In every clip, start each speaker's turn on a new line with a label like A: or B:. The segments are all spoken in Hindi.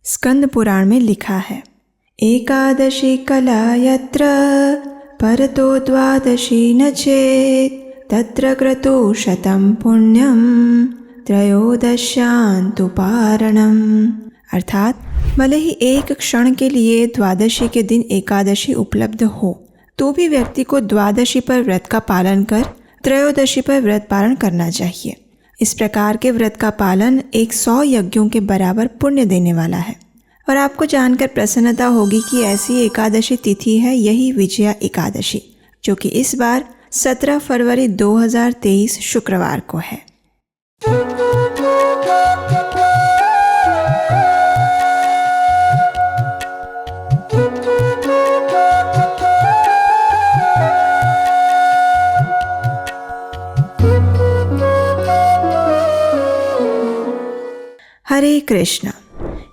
A: स्कंद पुराण में लिखा है, एकादशी कला यत्र परतो द्वादशी न चेत् तत्र क्रतु शतं पुण्यम त्रयोदश्यान्तु पारणम। अर्थात भले ही एक क्षण के लिए द्वादशी के दिन एकादशी उपलब्ध हो तो भी व्यक्ति को द्वादशी पर व्रत का पालन कर त्रयोदशी पर व्रत पारण करना चाहिए। इस प्रकार के व्रत का पालन 100 यज्ञों के बराबर पुण्य देने वाला है। और आपको जानकर प्रसन्नता होगी कि ऐसी एकादशी तिथि है यही विजया एकादशी, जो कि इस बार 17 फरवरी 2023 शुक्रवार को है। हरे कृष्ण।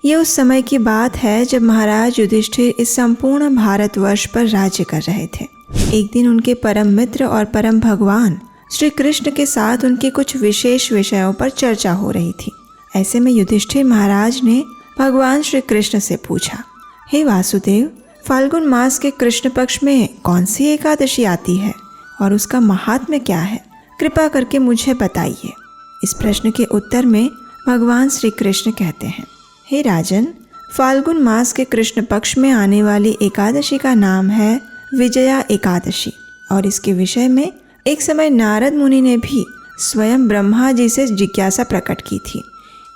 A: ये उस समय की बात है जब महाराज युधिष्ठिर इस संपूर्ण भारतवर्ष पर राज्य कर रहे थे। एक दिन उनके परम मित्र और परम भगवान श्री कृष्ण के साथ उनके कुछ विशेष विषयों पर चर्चा हो रही थी। ऐसे में युधिष्ठिर महाराज ने भगवान श्री कृष्ण से पूछा, हे वासुदेव, फाल्गुन मास के कृष्ण पक्ष में कौन सी एकादशी आती है और उसका महात्म्य क्या है? कृपा करके मुझे बताइए। इस प्रश्न के उत्तर में भगवान श्री कृष्ण कहते हैं, हे राजन, फाल्गुन मास के कृष्ण पक्ष में आने वाली एकादशी का नाम है विजया एकादशी। और इसके विषय में एक समय नारद मुनि ने भी स्वयं ब्रह्मा जी से जिज्ञासा प्रकट की थी।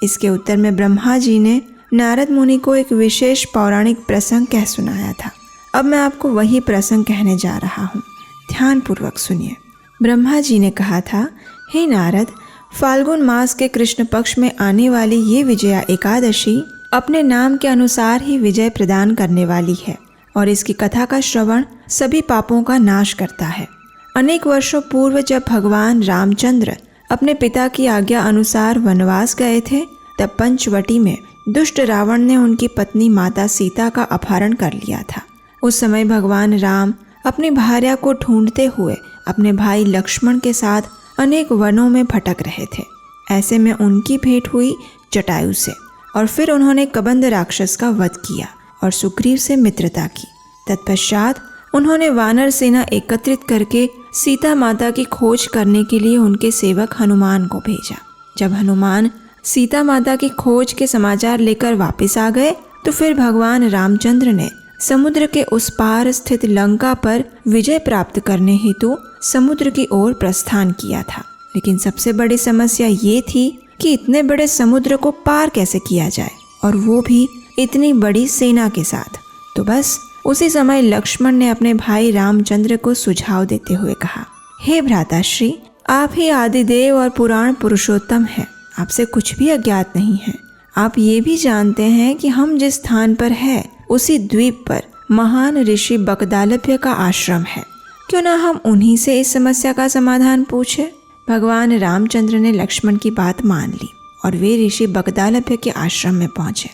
A: इसके उत्तर में ब्रह्मा जी ने नारद मुनि को एक विशेष पौराणिक प्रसंग कह सुनाया था। अब मैं आपको वही प्रसंग कहने जा रहा हूँ, ध्यानपूर्वक सुनिए। ब्रह्मा जी ने कहा था, हे नारद, फाल्गुन मास के कृष्ण पक्ष में आने वाली ये विजया एकादशी अपने नाम के अनुसार ही विजय प्रदान करने वाली है और इसकी कथा का श्रवण सभी पापों का नाश करता है। अनेक वर्षों पूर्व जब भगवान रामचंद्र अपने पिता की आज्ञा अनुसार वनवास गए थे, तब पंचवटी में दुष्ट रावण ने उनकी पत्नी माता सीता का अपहरण कर लिया था। उस समय भगवान राम अपनी भार्या को ढूंढते हुए अपने भाई लक्ष्मण के साथ अनेक वनों में भटक रहे थे। ऐसे में उनकी भेंट हुई जटायु से और फिर उन्होंने कबंध राक्षस का वध किया और सुग्रीव से मित्रता की। तत्पश्चात उन्होंने वानर सेना एकत्रित करके सीता माता की खोज करने के लिए उनके सेवक हनुमान को भेजा। जब हनुमान सीता माता की खोज के समाचार लेकर वापस आ गए तो फिर भगवान रामचंद्र ने समुद्र के उस पार स्थित लंका पर विजय प्राप्त करने हेतु समुद्र की ओर प्रस्थान किया था। लेकिन सबसे बड़ी समस्या ये थी कि इतने बड़े समुद्र को पार कैसे किया जाए, और वो भी इतनी बड़ी सेना के साथ। तो बस उसी समय लक्ष्मण ने अपने भाई रामचंद्र को सुझाव देते हुए कहा, हे भ्राताश्री, आप ही आदिदेव और पुराण पुरुषोत्तम हैं। आपसे कुछ भी अज्ञात नहीं है। आप ये भी जानते हैं कि हम जिस स्थान पर है उसी द्वीप पर महान ऋषि बकदालभ्य का आश्रम है। क्यों ना हम उन्हीं से इस समस्या का समाधान पूछे। भगवान रामचंद्र ने लक्ष्मण की बात मान ली और वे ऋषि बकदालभ्य के आश्रम में पहुंचे।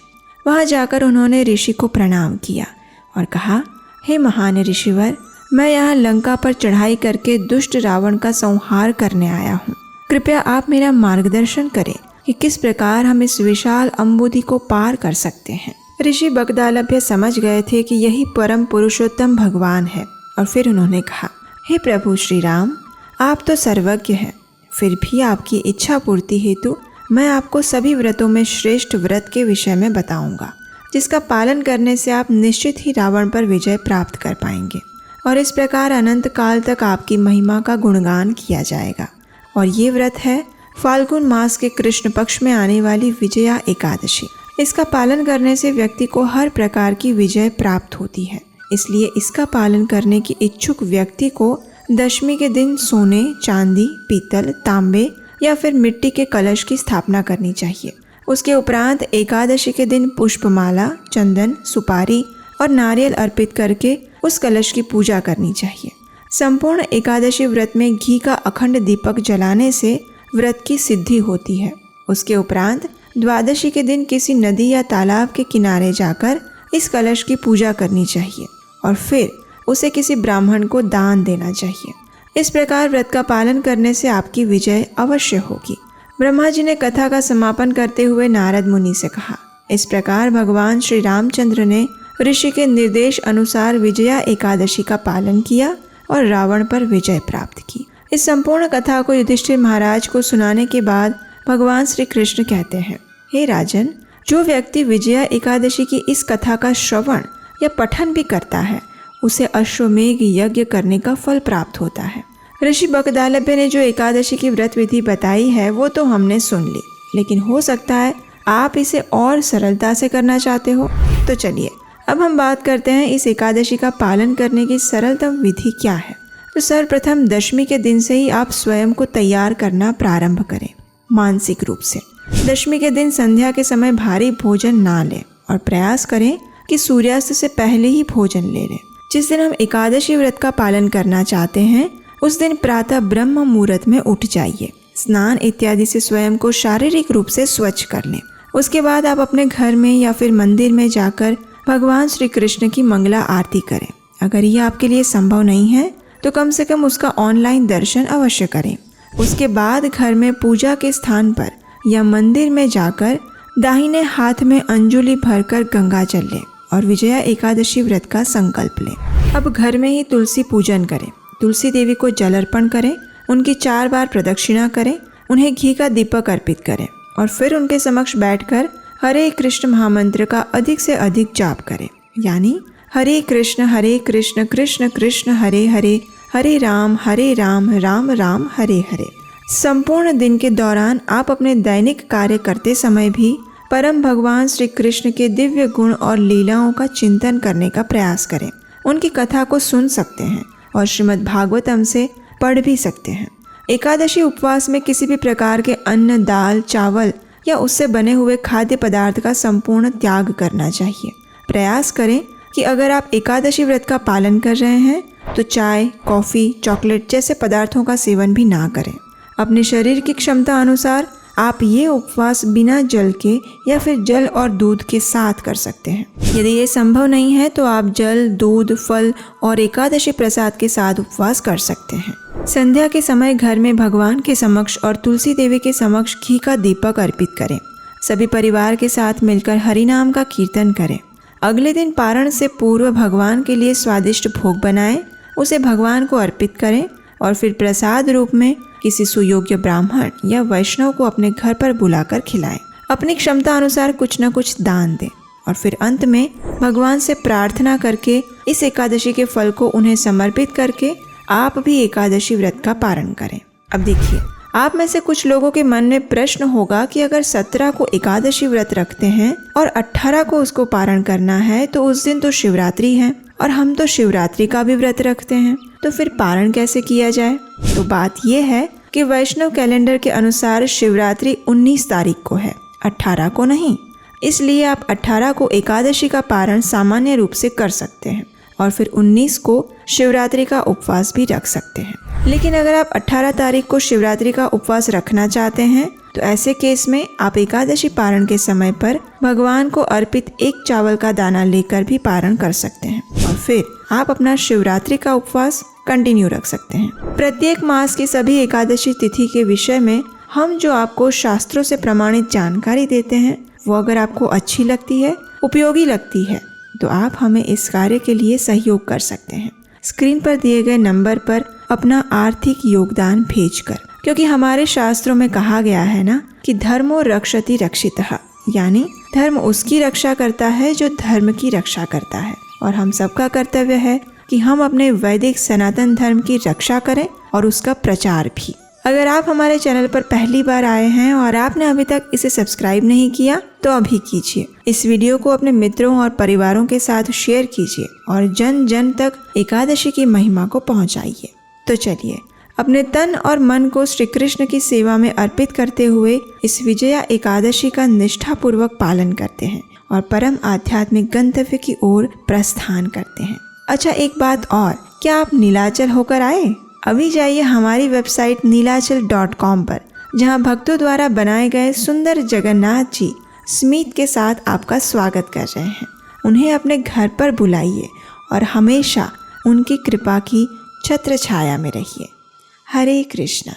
A: वहां जाकर उन्होंने ऋषि को प्रणाम किया और कहा, हे महान ऋषिवर, मैं यहाँ लंका पर चढ़ाई करके दुष्ट रावण का संहार करने आया हूँ। कृपया आप मेरा मार्गदर्शन करें कि किस प्रकार हम इस विशाल अम्बुधि को पार कर सकते हैं। ऋषि बकदालभ्य समझ गए थे कि यही परम पुरुषोत्तम भगवान है और फिर उन्होंने कहा, हे प्रभु श्री राम, आप तो सर्वज्ञ हैं, फिर भी आपकी इच्छा पूर्ति हेतु मैं आपको सभी व्रतों में श्रेष्ठ व्रत के विषय में बताऊंगा, जिसका पालन करने से आप निश्चित ही रावण पर विजय प्राप्त कर पाएंगे और इस प्रकार अनंत काल तक आपकी महिमा का गुणगान किया जाएगा। और ये व्रत है फाल्गुन मास के कृष्ण पक्ष में आने वाली विजया एकादशी। इसका पालन करने से व्यक्ति को हर प्रकार की विजय प्राप्त होती है। इसलिए इसका पालन करने की इच्छुक व्यक्ति को दशमी के दिन सोने, चांदी, पीतल, तांबे या फिर मिट्टी के कलश की स्थापना करनी चाहिए। उसके उपरांत एकादशी के दिन पुष्पमाला, चंदन, सुपारी और नारियल अर्पित करके उस कलश की पूजा करनी चाहिए। संपूर्ण एकादशी व्रत में घी का अखंड दीपक जलाने से व्रत की सिद्धि होती है। उसके उपरांत द्वादशी के दिन किसी नदी या तालाब के किनारे जाकर इस कलश की पूजा करनी चाहिए और फिर उसे किसी ब्राह्मण को दान देना चाहिए। इस प्रकार व्रत का पालन करने से आपकी विजय अवश्य होगी। ब्रह्मा जी ने कथा का समापन करते हुए नारद मुनि से कहा, इस प्रकार भगवान श्री रामचंद्र ने ऋषि के निर्देश अनुसार विजया एकादशी का पालन किया और रावण पर विजय प्राप्त की। इस संपूर्ण कथा को युधिष्ठिर महाराज को सुनाने के बाद भगवान श्री कृष्ण कहते हैं, हे राजन, जो व्यक्ति विजया एकादशी की इस कथा का श्रवण या पठन भी करता है उसे अश्वमेघ यज्ञ करने का फल प्राप्त होता है। ऋषि बकदालभ्य ने जो एकादशी की व्रत विधि बताई है वो तो हमने सुन ली, लेकिन हो सकता है आप इसे और सरलता से करना चाहते हो। तो चलिए अब हम बात करते हैं इस एकादशी का पालन करने की सरलतम विधि क्या है। तो सर्वप्रथम दशमी के दिन से ही आप स्वयं को तैयार करना प्रारंभ करें मानसिक रूप से। दशमी के दिन संध्या के समय भारी भोजन ना लें और प्रयास करें कि सूर्यास्त से पहले ही भोजन ले लें। जिस दिन हम एकादशी व्रत का पालन करना चाहते हैं उस दिन प्रातः ब्रह्म मुहूर्त में उठ जाइए, स्नान इत्यादि से स्वयं को शारीरिक रूप से स्वच्छ कर लें। उसके बाद आप अपने घर में या फिर मंदिर में जाकर भगवान श्री कृष्ण की मंगला आरती करें। अगर यह आपके लिए संभव नहीं है तो कम से कम उसका ऑनलाइन दर्शन अवश्य करें। उसके बाद घर में पूजा के स्थान पर या मंदिर में जाकर दाहिने हाथ में अंजलि भरकर गंगा जल लें और विजया एकादशी व्रत का संकल्प लें। अब घर में ही तुलसी पूजन करें, तुलसी देवी को जल अर्पण करें, उनकी 4 बार प्रदक्षिणा करें, उन्हें घी का दीपक अर्पित करें और फिर उनके समक्ष बैठकर हरे कृष्ण महामंत्र का अधिक से अधिक जाप करें। यानी हरे कृष्ण कृष्ण कृष्ण हरे हरे, हरे राम राम राम हरे हरे। संपूर्ण दिन के दौरान आप अपने दैनिक कार्य करते समय भी परम भगवान श्री कृष्ण के दिव्य गुण और लीलाओं का चिंतन करने का प्रयास करें। उनकी कथा को सुन सकते हैं और श्रीमद् भागवतम से पढ़ भी सकते हैं। एकादशी उपवास में किसी भी प्रकार के अन्न, दाल, चावल या उससे बने हुए खाद्य पदार्थ का संपूर्ण त्याग करना चाहिए। प्रयास करें कि अगर आप एकादशी व्रत का पालन कर रहे हैं तो चाय, कॉफ़ी, चॉकलेट जैसे पदार्थों का सेवन भी ना करें। अपने शरीर की क्षमता अनुसार आप ये उपवास बिना जल के या फिर जल और दूध के साथ कर सकते हैं। यदि ये संभव नहीं है तो आप जल, दूध, फल और एकादशी प्रसाद के साथ उपवास कर सकते हैं। संध्या के समय घर में भगवान के समक्ष और तुलसी देवी के समक्ष घी का दीपक अर्पित करें। सभी परिवार के साथ मिलकर हरि नाम का कीर्तन करें। अगले दिन पारण से पूर्व भगवान के लिए स्वादिष्ट भोग बनाएं, उसे भगवान को अर्पित करें और फिर प्रसाद रूप में किसी सुयोग्य ब्राह्मण या वैष्णव को अपने घर पर बुलाकर खिलाएं। अपनी क्षमता अनुसार कुछ न कुछ दान दें और फिर अंत में भगवान से प्रार्थना करके इस एकादशी के फल को उन्हें समर्पित करके आप भी एकादशी व्रत का पारण करें। अब देखिए, आप में से कुछ लोगों के मन में प्रश्न होगा कि अगर 17 को एकादशी व्रत रखते हैं और 18 को उसको पारण करना है तो उस दिन तो शिवरात्रि है और हम तो शिवरात्रि का भी व्रत रखते हैं, तो फिर पारण कैसे किया जाए? तो बात यह है कि वैष्णव कैलेंडर के अनुसार शिवरात्रि 19 तारीख को है, 18 को नहीं। इसलिए आप 18 को एकादशी का पारण सामान्य रूप से कर सकते हैं और फिर 19 को शिवरात्रि का उपवास भी रख सकते हैं। लेकिन अगर आप 18 तारीख को शिवरात्रि का उपवास रखना चाहते हैं तो ऐसे केस में आप एकादशी पारण के समय पर भगवान को अर्पित एक चावल का दाना लेकर भी पारण कर सकते हैं और फिर आप अपना शिवरात्रि का उपवास कंटिन्यू रख सकते हैं। प्रत्येक मास की सभी एकादशी तिथि के विषय में हम जो आपको शास्त्रों से प्रमाणित जानकारी देते हैं वो अगर आपको अच्छी लगती है, उपयोगी लगती है, तो आप हमें इस कार्य के लिए सहयोग कर सकते हैं स्क्रीन पर दिए गए नंबर पर अपना आर्थिक योगदान भेजकर। क्योंकि हमारे शास्त्रों में कहा गया है ना कि धर्मो रक्षति रक्षितः, यानी धर्म उसकी रक्षा करता है जो धर्म की रक्षा करता है। और हम सबका कर्तव्य है कि हम अपने वैदिक सनातन धर्म की रक्षा करें और उसका प्रचार भी। अगर आप हमारे चैनल पर पहली बार आए हैं और आपने अभी तक इसे सब्सक्राइब नहीं किया तो अभी कीजिए। इस वीडियो को अपने मित्रों और परिवारों के साथ शेयर कीजिए और जन जन तक एकादशी की महिमा को पहुंचाइए। तो चलिए अपने तन और मन को श्री कृष्ण की सेवा में अर्पित करते हुए इस विजया एकादशी का निष्ठापूर्वक पालन करते हैं और परम आध्यात्मिक गंतव्य की ओर प्रस्थान करते हैं। अच्छा, एक बात और, क्या आप नीलाचल होकर आए? अभी जाइए हमारी वेबसाइट नीलाचल.com पर, जहां भक्तों द्वारा बनाए गए सुंदर जगन्नाथ जी स्मित के साथ आपका स्वागत कर रहे हैं। उन्हें अपने घर पर बुलाइए और हमेशा उनकी कृपा की छत्र छाया में रहिए। हरे कृष्णा।